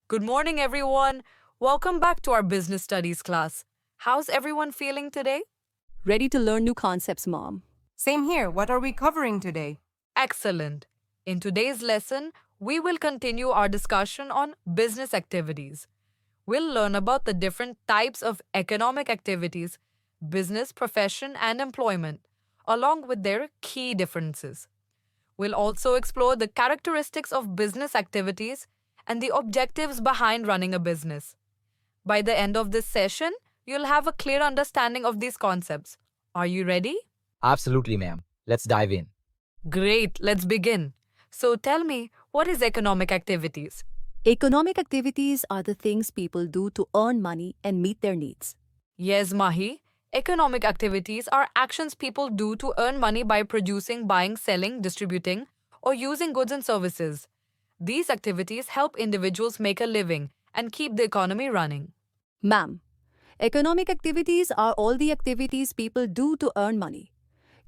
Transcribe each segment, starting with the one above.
Good morning, everyone. Welcome back to our business studies class. How's everyone feeling today? Ready to learn new concepts, Mom. Same here. What are we covering today? Excellent. In today's lesson, we will continue our discussion on business activities. We'll learn about the different types of economic activities, business, profession, and employment, along with their key differences. We'll also explore the characteristics of business activities and the objectives behind running a business. By the end of this session, you'll have a clear understanding of these concepts. Are you ready? Absolutely, ma'am. Let's dive in. Great, let's begin. So tell me, what is economic activities? Economic activities are the things people do to earn money and meet their needs. Yes, Mahi. Economic activities are actions people do to earn money by producing, buying, selling, distributing, or using goods and services. These activities help individuals make a living and keep the economy running. Ma'am, economic activities are all the activities people do to earn money.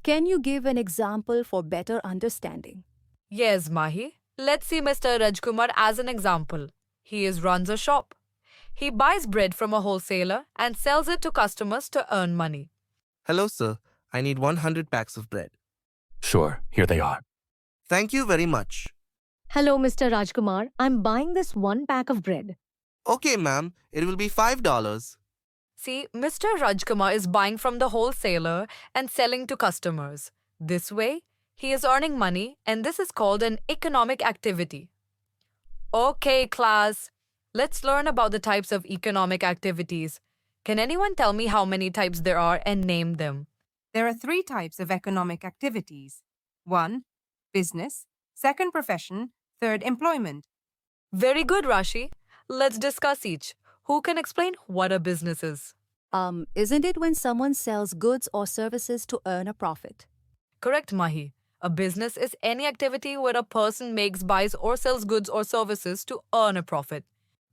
Can you give an example for better understanding? Yes, Mahi. Let's see Mr. Rajkumar as an example. Runs a shop. He buys bread from a wholesaler and sells it to customers to earn money. Hello, sir. I need 100 packs of bread. Sure, here they are. Thank you very much. Hello, Mr. Rajkumar. I'm buying this one pack of bread. Okay, ma'am. It will be $5. See, Mr. Rajkumar is buying from the wholesaler and selling to customers. This way, he is earning money, and this is called an economic activity. Okay, class. Let's learn about the types of economic activities. Can anyone tell me how many types there are and name them? There are three types of economic activities. 1. Business. 2nd, profession. 3rd, employment. Very good, Rashi. Let's discuss each. Who can explain what a business is? Isn't it when someone sells goods or services to earn a profit? Correct, Mahi. A business is any activity where a person makes, buys, or sells goods or services to earn a profit.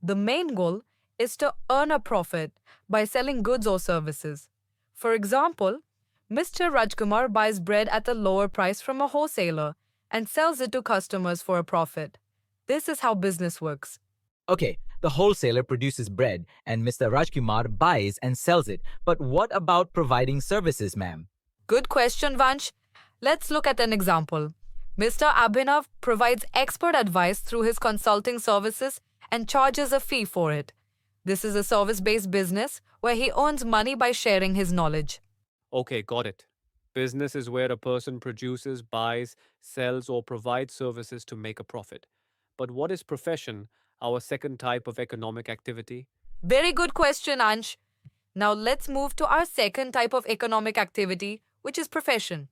The main goal is to earn a profit by selling goods or services. For example, Mr. Rajkumar buys bread at a lower price from a wholesaler and sells it to customers for a profit. This is how business works. Okay, the wholesaler produces bread and Mr. Rajkumar buys and sells it. But what about providing services, ma'am? Good question, Vansh. Let's look at an example. Mr. Abhinav provides expert advice through his consulting services and charges a fee for it. This is a service-based business where he earns money by sharing his knowledge. Okay, got it. Business is where a person produces, buys, sells, or provides services to make a profit. But what is profession, our second type of economic activity? Very good question, Ansh. Now let's move to our second type of economic activity, which is profession.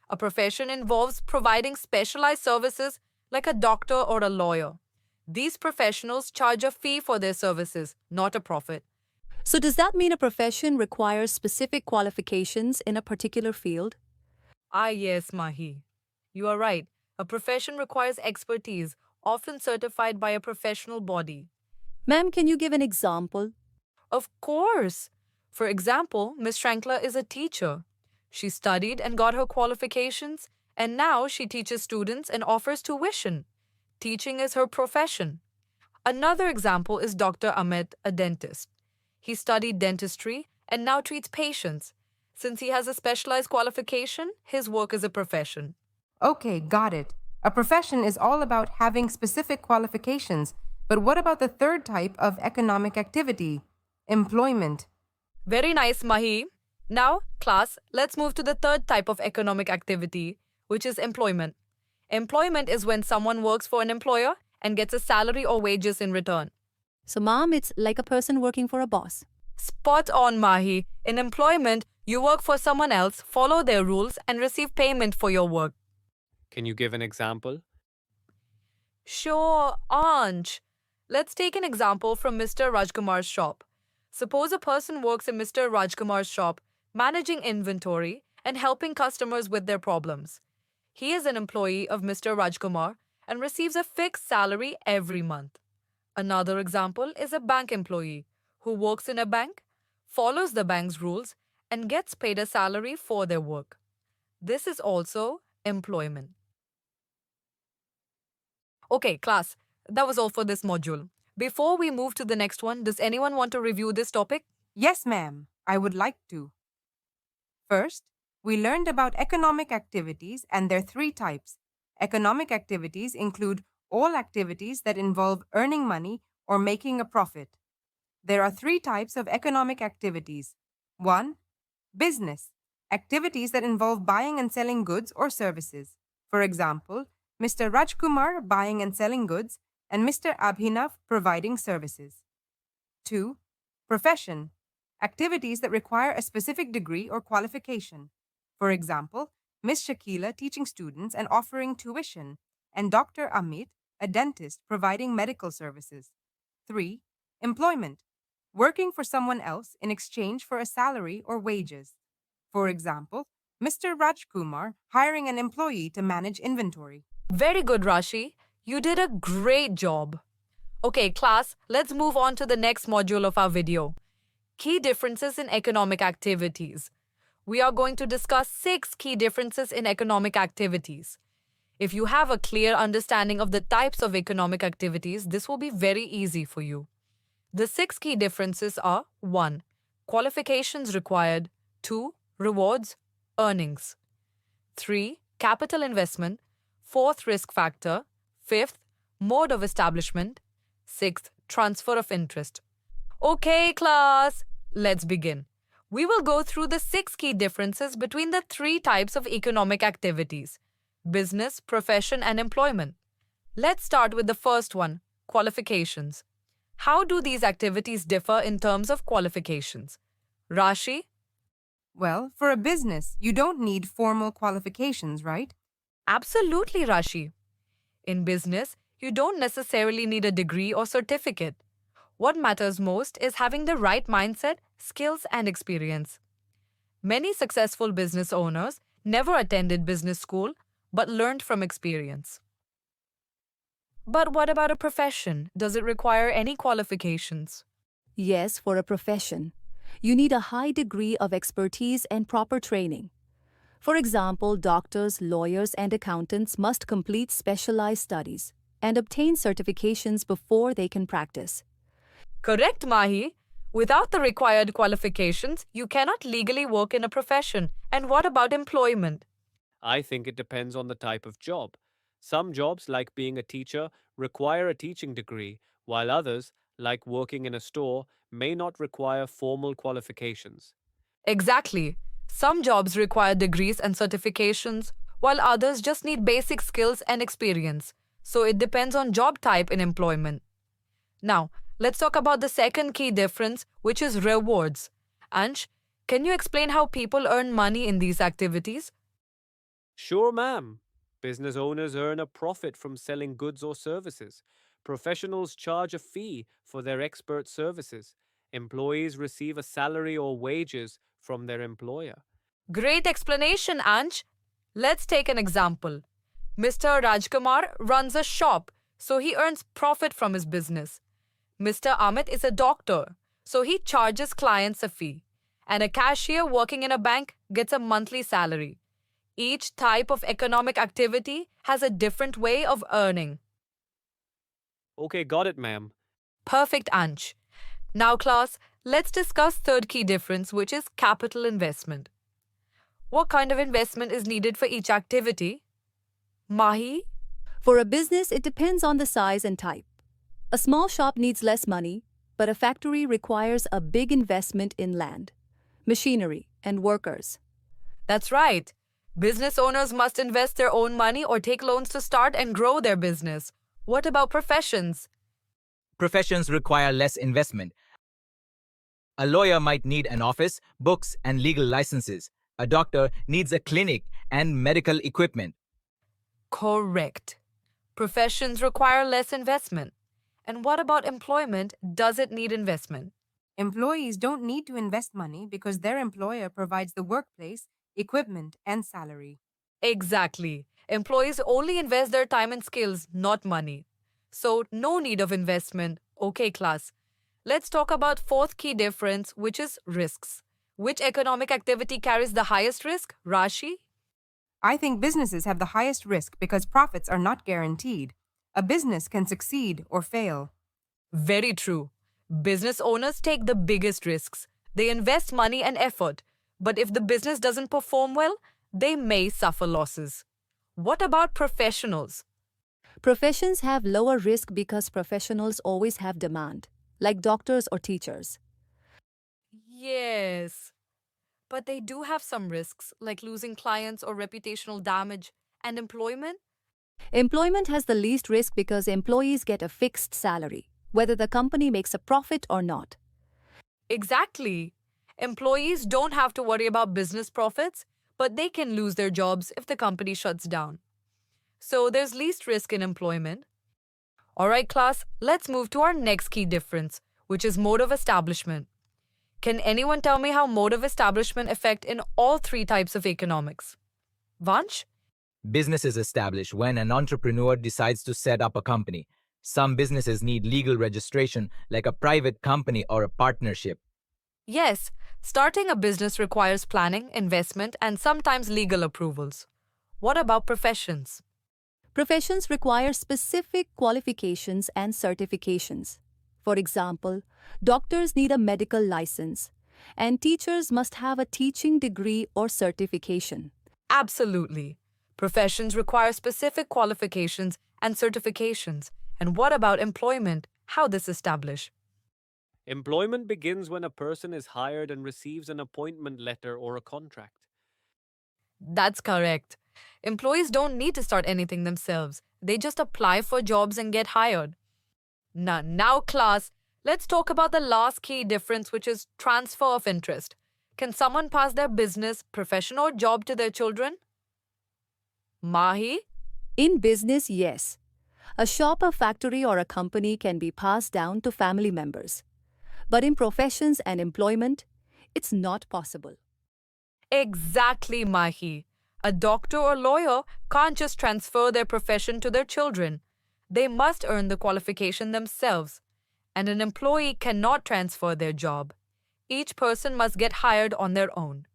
A profession involves providing specialized services like a doctor or a lawyer. These professionals charge a fee for their services, not a profit. So, does that mean a profession requires specific qualifications in a particular field? Ah, yes, Mahi. You are right. A profession requires expertise, often certified by a professional body. Ma'am, can you give an example? Of course. For example, Miss Shankla is a teacher. She studied and got her qualifications, and now she teaches students and offers tuition. Teaching is her profession. Another example is Dr. Amit, a dentist. He studied dentistry and now treats patients. Since he has a specialized qualification, his work is a profession. Okay, got it. A profession is all about having specific qualifications. But what about the third type of economic activity? Employment. Very nice, Mahi. Now, class, let's move to the third type of economic activity, which is employment. Employment is when someone works for an employer and gets a salary or wages in return. So, Mom, it's like a person working for a boss. Spot on, Mahi. In employment, you work for someone else, follow their rules, and receive payment for your work. Can you give an example? Sure, Ansh. Let's take an example from Mr. Rajkumar's shop. Suppose a person works in Mr. Rajkumar's shop, managing inventory and helping customers with their problems. He is an employee of Mr. Rajkumar and receives a fixed salary every month. Another example is a bank employee who works in a bank, follows the bank's rules, and gets paid a salary for their work. This is also employment. Okay, class, that was all for this module. Before we move to the next one, does anyone want to review this topic? Yes, ma'am, I would like to. First, we learned about economic activities and their three types. Economic activities include all activities that involve earning money or making a profit. There are three types of economic activities. 1. Business. Activities that involve buying and selling goods or services. For example, Mr. Rajkumar buying and selling goods and Mr. Abhinav providing services. 2. Profession. Activities that require a specific degree or qualification. For example, Miss Shakila teaching students and offering tuition, and Dr. Amit, a dentist, providing medical services. 3. Employment. Working for someone else in exchange for a salary or wages. For example, Mr. Rajkumar hiring an employee to manage inventory. Very good, Rashi. You did a great job. Okay, class, let's move on to the next module of our video. Key differences in economic activities. We are going to discuss 6 key differences in economic activities. If you have a clear understanding of the types of economic activities, this will be very easy for you. The 6 key differences are 1. Qualifications required. 2. Rewards, earnings. 3. Capital investment. 4th, risk factor. 5th, mode of establishment. 6th, transfer of interest. Okay, class, let's begin. We will go through the 6 key differences between the 3 types of economic activities: business, profession, and employment. Let's start with the first one, qualifications. How do these activities differ in terms of qualifications? Rashi? Well, for a business, you don't need formal qualifications, right? Absolutely, Rashi. In business, you don't necessarily need a degree or certificate. What matters most is having the right mindset, skills, and experience. Many successful business owners never attended business school but learned from experience. But what about a profession? Does it require any qualifications? Yes, for a profession, you need a high degree of expertise and proper training. For example, doctors, lawyers, and accountants must complete specialized studies and obtain certifications before they can practice. Correct, Mahi. Without the required qualifications, you cannot legally work in a profession. And what about employment? I think it depends on the type of job. Some jobs, like being a teacher, require a teaching degree, while others, like working in a store, may not require formal qualifications. Exactly. Some jobs require degrees and certifications, while others just need basic skills and experience. So it depends on job type in employment. Now, let's talk about the second key difference, which is rewards. Ansh, can you explain how people earn money in these activities? Sure, ma'am. Business owners earn a profit from selling goods or services. Professionals charge a fee for their expert services. Employees receive a salary or wages from their employer. Great explanation, Ansh. Let's take an example. Mr. Rajkumar runs a shop, so he earns profit from his business. Mr. Amit is a doctor, so he charges clients a fee. And a cashier working in a bank gets a monthly salary. Each type of economic activity has a different way of earning. Okay, got it, ma'am. Perfect, Ansh. Now, class, let's discuss third key difference, which is capital investment. What kind of investment is needed for each activity? Mahi? For a business, it depends on the size and type. A small shop needs less money, but a factory requires a big investment in land, machinery, and workers. That's right. Business owners must invest their own money or take loans to start and grow their business. What about professions? Professions require less investment. A lawyer might need an office, books, and legal licenses. A doctor needs a clinic and medical equipment. Correct. Professions require less investment. And what about employment? Does it need investment? Employees don't need to invest money because their employer provides the workplace, equipment, and salary. Exactly. Employees only invest their time and skills, not money. So, no need of investment. Okay, class. Let's talk about fourth key difference, which is risks. Which economic activity carries the highest risk? Rashi? I think businesses have the highest risk because profits are not guaranteed. A business can succeed or fail. Very true. Business owners take the biggest risks. They invest money and effort, but if the business doesn't perform well, they may suffer losses. What about professionals? Professions have lower risk because professionals always have demand, like doctors or teachers. Yes, but they do have some risks, like losing clients or reputational damage, and employment. Employment has the least risk because employees get a fixed salary, whether the company makes a profit or not. Exactly. Employees don't have to worry about business profits, but they can lose their jobs if the company shuts down. So there's least risk in employment. All right, class, let's move to our next key difference, which is mode of establishment. Can anyone tell me how mode of establishment affect in all three types of economics? Vansh? Business is established when an entrepreneur decides to set up a company. Some businesses need legal registration, like a private company or a partnership. Yes, starting a business requires planning, investment, and sometimes legal approvals. What about professions? Professions require specific qualifications and certifications. For example, doctors need a medical license, and teachers must have a teaching degree or certification. Absolutely. Professions require specific qualifications and certifications. And what about employment? How this establish? Employment begins when a person is hired and receives an appointment letter or a contract. That's correct. Employees don't need to start anything themselves. They just apply for jobs and get hired. Now, class, let's talk about the last key difference, which is transfer of interest. Can someone pass their business, profession, or job to their children? Mahi? In business, yes. A shop, a factory, or a company can be passed down to family members. But in professions and employment, it's not possible. Exactly, Mahi. A doctor or lawyer can't just transfer their profession to their children. They must earn the qualification themselves. And an employee cannot transfer their job. Each person must get hired on their own.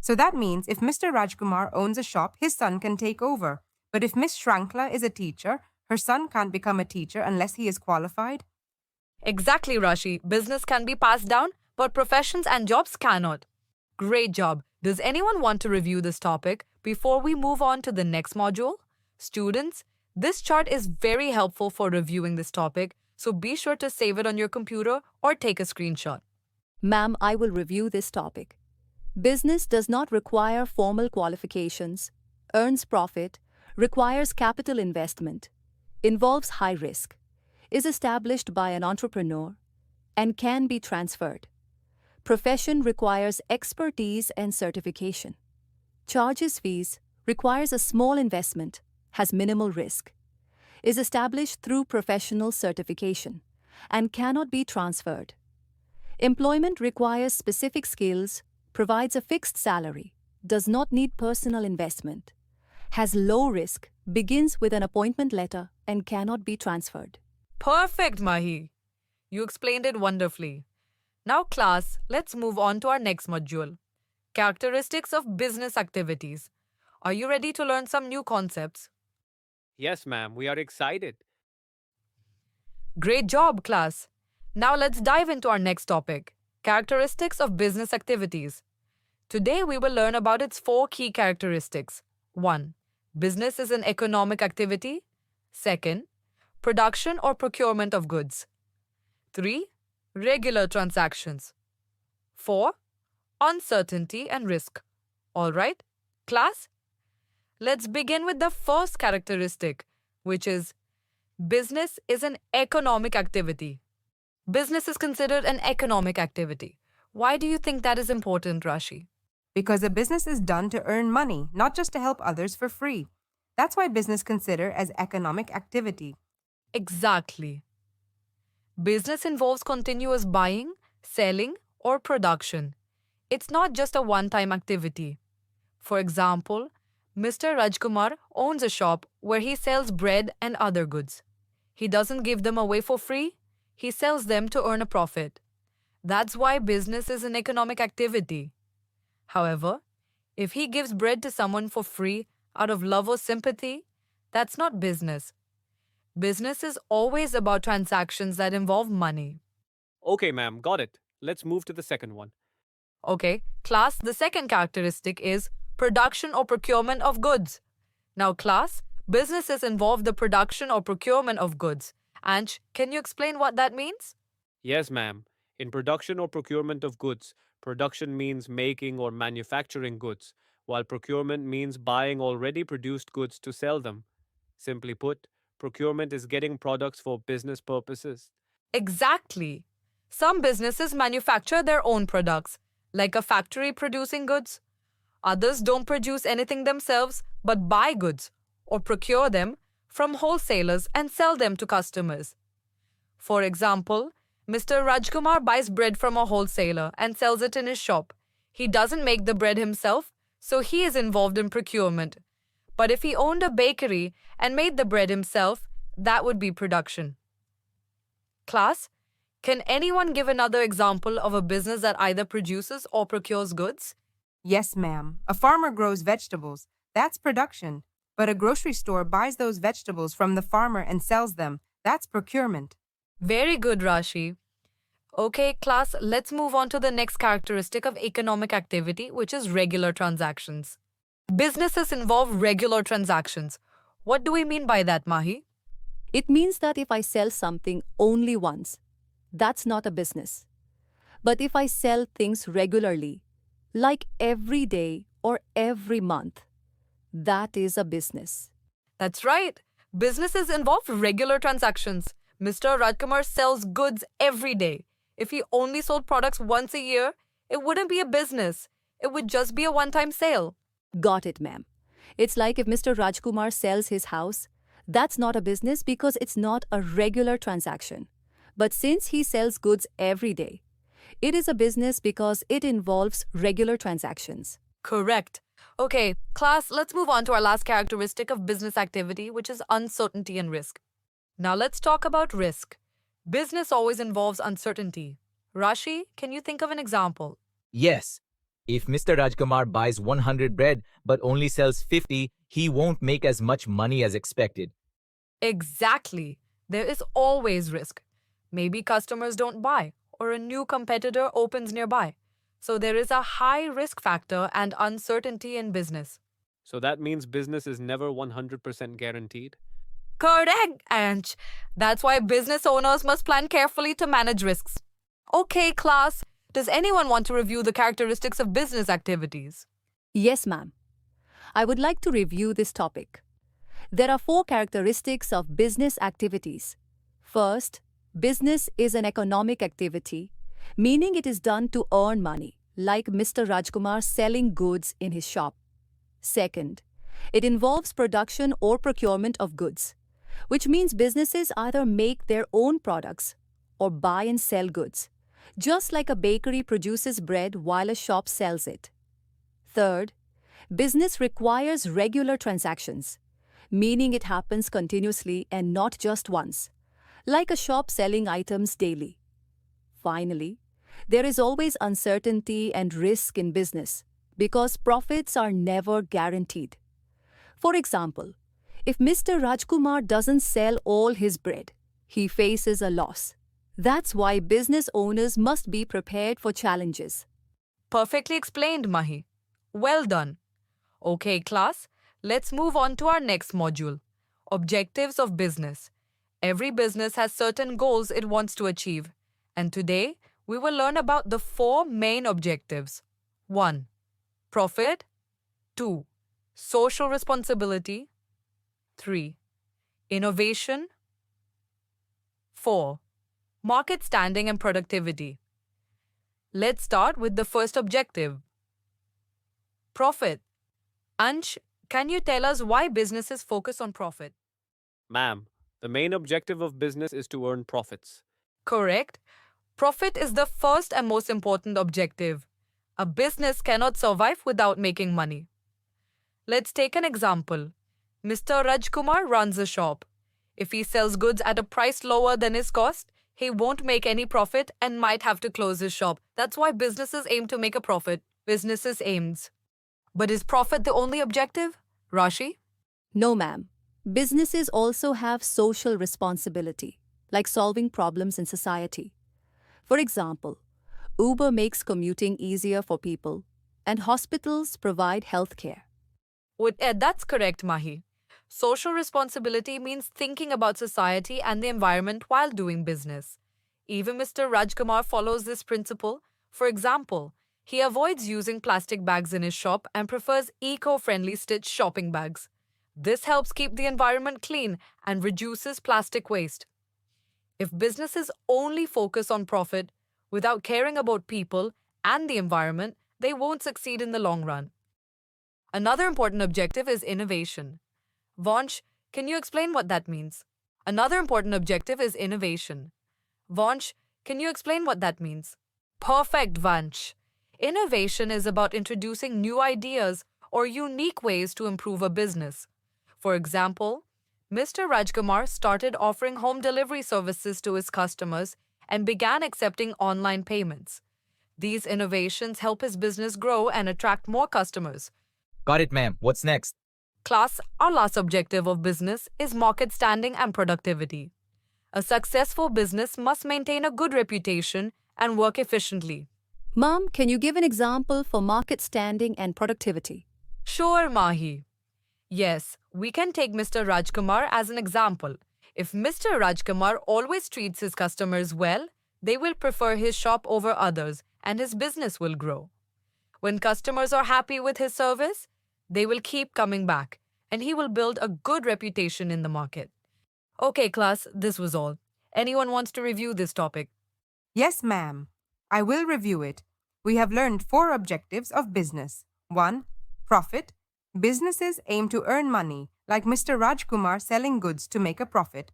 So that means if Mr. Rajkumar owns a shop, his son can take over. But if Miss Shrankla is a teacher, her son can't become a teacher unless he is qualified. Exactly, Rashi. Business can be passed down, but professions and jobs cannot. Great job. Does anyone want to review this topic before we move on to the next module? Students, this chart is very helpful for reviewing this topic, so be sure to save it on your computer or take a screenshot. Ma'am, I will review this topic. Business does not require formal qualifications, earns profit, requires capital investment, involves high risk, is established by an entrepreneur, and can be transferred. Profession requires expertise and certification. Charges fees, requires a small investment, has minimal risk, is established through professional certification, and cannot be transferred. Employment requires specific skills, provides a fixed salary, does not need personal investment, has low risk, begins with an appointment letter, and cannot be transferred. Perfect, Mahi. You explained it wonderfully. Now, class, let's move on to our next module. Characteristics of business activities. Are you ready to learn some new concepts? Yes, ma'am, we are excited. Great job, class. Now let's dive into our next topic, characteristics of business activities. Today we will learn about its 4 key characteristics. 1. Business is an economic activity. 2. Production or procurement of goods. 3. Regular transactions. 4. Uncertainty and risk. All right, class? Let's begin with the first characteristic, which is business is an economic activity. Business is considered an economic activity. Why do you think that is important, Rashi? Because a business is done to earn money, not just to help others for free. That's why business considered as economic activity. Exactly. Business involves continuous buying, selling, or production. It's not just a one-time activity. For example, Mr. Rajkumar owns a shop where he sells bread and other goods. He doesn't give them away for free. He sells them to earn a profit. That's why business is an economic activity. However, if he gives bread to someone for free out of love or sympathy, that's not business. Business is always about transactions that involve money. Okay, ma'am, got it. Let's move to the second one. Okay, class, the second characteristic is production or procurement of goods. Now, class, businesses involve the production or procurement of goods. Ansh, can you explain what that means? Yes, ma'am. In production or procurement of goods, production means making or manufacturing goods, while procurement means buying already produced goods to sell them. Simply put, procurement is getting products for business purposes. Exactly. Some businesses manufacture their own products, like a factory producing goods. Others don't produce anything themselves but buy goods or procure them from wholesalers and sell them to customers. For example, Mr. Rajkumar buys bread from a wholesaler and sells it in his shop. He doesn't make the bread himself, so he is involved in procurement. But if he owned a bakery and made the bread himself, that would be production. Class, can anyone give another example of a business that either produces or procures goods? Yes, ma'am. A farmer grows vegetables. That's production. But a grocery store buys those vegetables from the farmer and sells them. That's procurement. Very good, Rashi. Okay, class, let's move on to the next characteristic of economic activity, which is regular transactions. Businesses involve regular transactions. What do we mean by that, Mahi? It means that if I sell something only once, that's not a business. But if I sell things regularly, like every day or every month, that is a business. That's right. Businesses involve regular transactions. Mr. Rajkumar sells goods every day. If he only sold products once a year, it wouldn't be a business. It would just be a one-time sale. Got it, ma'am. It's like if Mr. Rajkumar sells his house, that's not a business because it's not a regular transaction. But since he sells goods every day, it is a business because it involves regular transactions. Correct. Okay, class, let's move on to our last characteristic of business activity, which is uncertainty and risk. Now let's talk about risk. Business always involves uncertainty. Rashi, can you think of an example? Yes. If Mr. Rajkumar buys 100 bread but only sells 50, he won't make as much money as expected. Exactly. There is always risk. Maybe customers don't buy, or a new competitor opens nearby. So there is a high risk factor and uncertainty in business. So that means business is never 100% guaranteed. Correct, Anch. That's why business owners must plan carefully to manage risks. Okay, class, does anyone want to review the characteristics of business activities? Yes, ma'am. I would like to review this topic. There are 4 characteristics of business activities. First, business is an economic activity, meaning it is done to earn money, like Mr. Rajkumar selling goods in his shop. Second, it involves production or procurement of goods, which means businesses either make their own products or buy and sell goods, just like a bakery produces bread while a shop sells it. Third, business requires regular transactions, meaning it happens continuously and not just once, like a shop selling items daily. Finally, there is always uncertainty and risk in business because profits are never guaranteed. For example, if Mr. Rajkumar doesn't sell all his bread, he faces a loss. That's why business owners must be prepared for challenges. Perfectly explained, Mahi. Well done. Okay, class, let's move on to our next module. Objectives of business. Every business has certain goals it wants to achieve. And today, we will learn about the 4 main objectives. 1. Profit. 2. Social responsibility. 3. Innovation. 4. Market standing and productivity. Let's start with the first objective. Profit. Ansh, can you tell us why businesses focus on profit? Ma'am, the main objective of business is to earn profits. Correct. Profit is the first and most important objective. A business cannot survive without making money. Let's take an example. Mr. Rajkumar runs a shop. If he sells goods at a price lower than his cost, he won't make any profit and might have to close his shop. That's why businesses aim to make a profit. Businesses aims. But is profit the only objective? Rashi? No, ma'am. Businesses also have social responsibility, like solving problems in society. For example, Uber makes commuting easier for people, and hospitals provide health care. That's correct, Mahi. Social responsibility means thinking about society and the environment while doing business. Even Mr. Rajkumar follows this principle. For example, he avoids using plastic bags in his shop and prefers eco-friendly stitched shopping bags. This helps keep the environment clean and reduces plastic waste. If businesses only focus on profit without caring about people and the environment, they won't succeed in the long run. Another important objective is innovation. Vansh, can you explain what that means? Another important objective is innovation. Vansh, can you explain what that means? Perfect, Vansh. Innovation is about introducing new ideas or unique ways to improve a business. For example, Mr. Rajkumar started offering home delivery services to his customers and began accepting online payments. These innovations help his business grow and attract more customers. Got it, ma'am. What's next? Class, our last objective of business is market standing and productivity. A successful business must maintain a good reputation and work efficiently. Mom, can you give an example for market standing and productivity? Sure, Mahi. Yes, we can take Mr. Rajkumar as an example. If Mr. Rajkumar always treats his customers well, they will prefer his shop over others and his business will grow. When customers are happy with his service, they will keep coming back and he will build a good reputation in the market. Okay, class, this was all. Anyone wants to review this topic? Yes, ma'am. I will review it. We have learned 4 objectives of business. 1. Profit. Businesses aim to earn money, like Mr. Rajkumar selling goods to make a profit.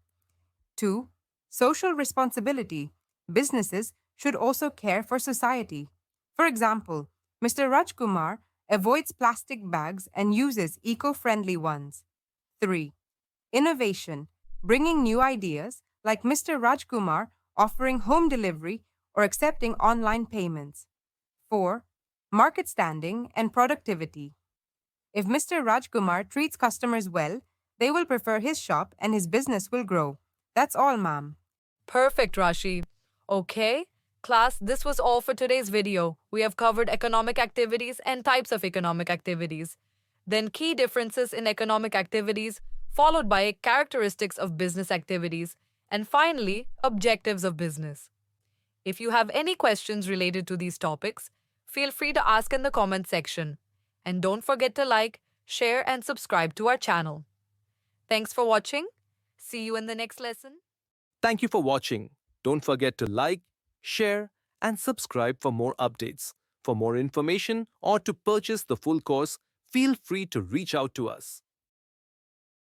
2. Social responsibility. Businesses should also care for society. For example, Mr. Rajkumar avoids plastic bags and uses eco-friendly ones. 3. Innovation. Bringing new ideas, like Mr. Rajkumar offering home delivery or accepting online payments. 4. Market standing and productivity. If Mr. Rajkumar treats customers well, they will prefer his shop and his business will grow. That's all, ma'am. Perfect, Rashi. Okay, class, this was all for today's video. We have covered economic activities and types of economic activities. Then key differences in economic activities, followed by characteristics of business activities, and finally, objectives of business. If you have any questions related to these topics, feel free to ask in the comment section. And don't forget to like, share, and subscribe to our channel. Thanks for watching. See you in the next lesson. Thank you for watching. Don't forget to like, share, and subscribe for more updates. For more information or to purchase the full course, feel free to reach out to us.